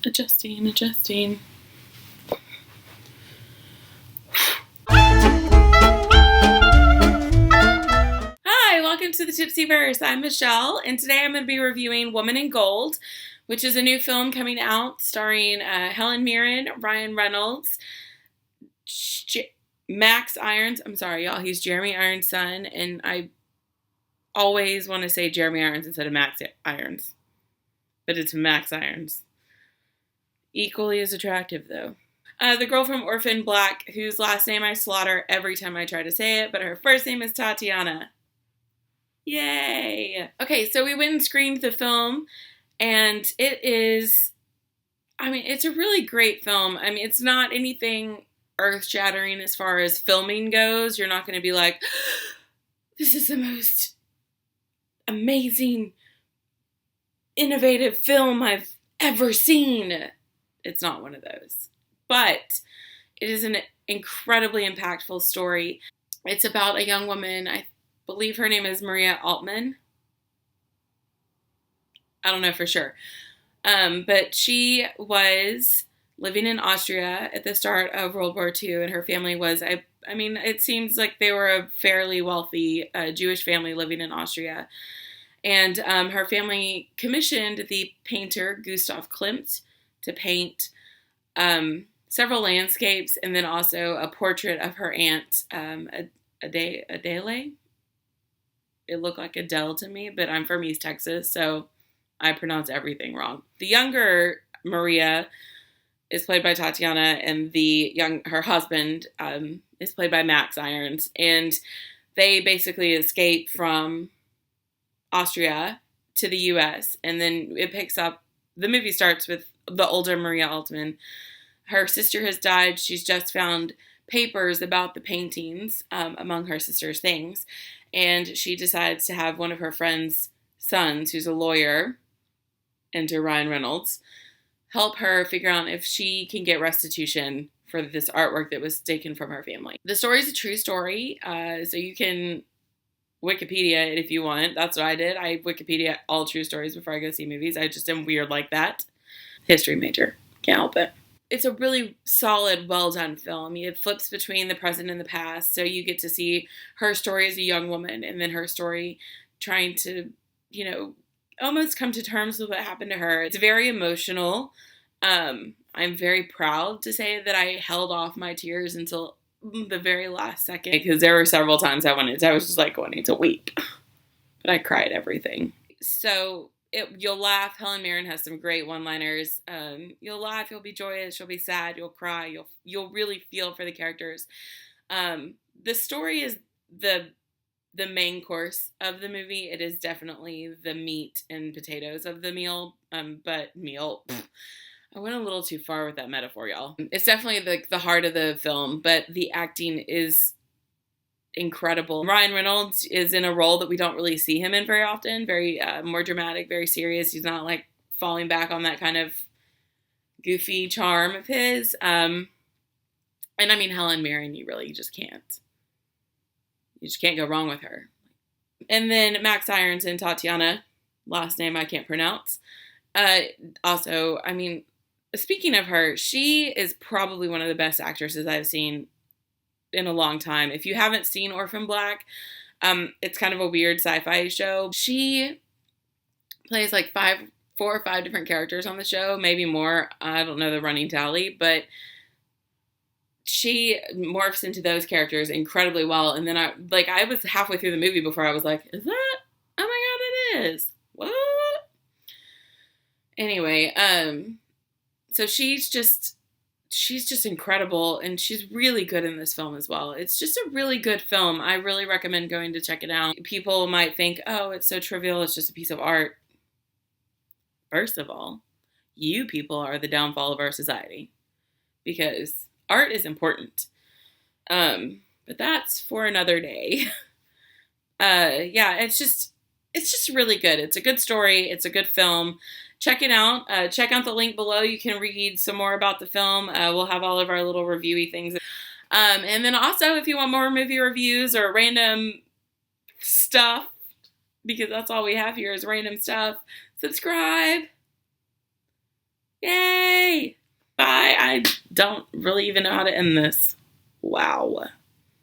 Adjusting. Hi, welcome to the Tipsyverse. I'm Michelle, and today I'm going to be reviewing Woman in Gold, which is a new film coming out starring Helen Mirren, Ryan Reynolds, Max Irons. I'm sorry, y'all. He's Jeremy Irons' son, and I always want to say Jeremy Irons instead of Max Irons, but it's Max Irons. Equally as attractive, though. The girl from Orphan Black, whose last name I slaughter every time I try to say it, but her first name is Tatiana. Yay! Okay, so we went and screened the film, and it's a really great film. I mean, it's not anything earth-shattering as far as filming goes. You're not going to be like, this is the most amazing, innovative film I've ever seen. It's not one of those. But it is an incredibly impactful story. It's about a young woman, I believe her name is Maria Altman. I don't know for sure. But she was living in Austria at the start of World War II, and her family was, it seems like they were a fairly wealthy Jewish family living in Austria. And her family commissioned the painter Gustav Klimt to paint several landscapes, and then also a portrait of her aunt, Adele. It looked like Adele to me, but I'm from East Texas, so I pronounce everything wrong. The younger Maria is played by Tatiana, and her husband is played by Max Irons, and they basically escape from Austria to the U.S., and then it picks up. The movie starts with the older Maria Altman. Her sister has died. She's just found papers about the paintings among her sister's things. And she decides to have one of her friend's sons, who's a lawyer, enter Ryan Reynolds, help her figure out if she can get restitution for this artwork that was taken from her family. The story is a true story, so you can Wikipedia it if you want. That's what I did. I Wikipedia all true stories before I go see movies. I just am weird like that. History major. Can't help it. It's a really solid, well-done film. It flips between the present and the past, so you get to see her story as a young woman, and then her story trying to, almost come to terms with what happened to her. It's very emotional. I'm very proud to say that I held off my tears until the very last second, because there were several times I was just like wanting to weep, but I cried everything. So you'll laugh. Helen Mirren has some great one-liners. You'll laugh, you'll be joyous, you'll be sad, you'll cry, you'll really feel for the characters. The story is the main course of the movie. It is definitely the meat and potatoes of the meal. But meal, I went a little too far with that metaphor, y'all. It's definitely the heart of the film, but the acting is incredible. Ryan Reynolds is in a role that we don't really see him in very often. Very more dramatic, very serious. He's not like falling back on that kind of goofy charm of his. And I mean, Helen Mirren, you just can't. You just can't go wrong with her. And then Max Irons and Tatiana, last name I can't pronounce. Also, I mean, speaking of her, she is probably one of the best actresses I've seen in a long time. If you haven't seen Orphan Black, it's kind of a weird sci-fi show. She plays like 4 or 5 different characters on the show, maybe more. I don't know the running tally, but she morphs into those characters incredibly well. And then I was halfway through the movie before I was like, is that? Oh my God, it is. What? Anyway, so she's just incredible, and she's really good in this film as well. It's just a really good film. I really recommend going to check it out. People might think, oh, it's so trivial, it's just a piece of art. First of all, you people are the downfall of our society, because art is important. But that's for another day. Yeah, it's just really good. It's a good story. It's a good film. Check it out. Check out the link below. You can read some more about the film. We'll have all of our little reviewy things. And then also, if you want more movie reviews or random stuff, because that's all we have here is random stuff, subscribe. Yay! I don't really even know how to end this. Wow.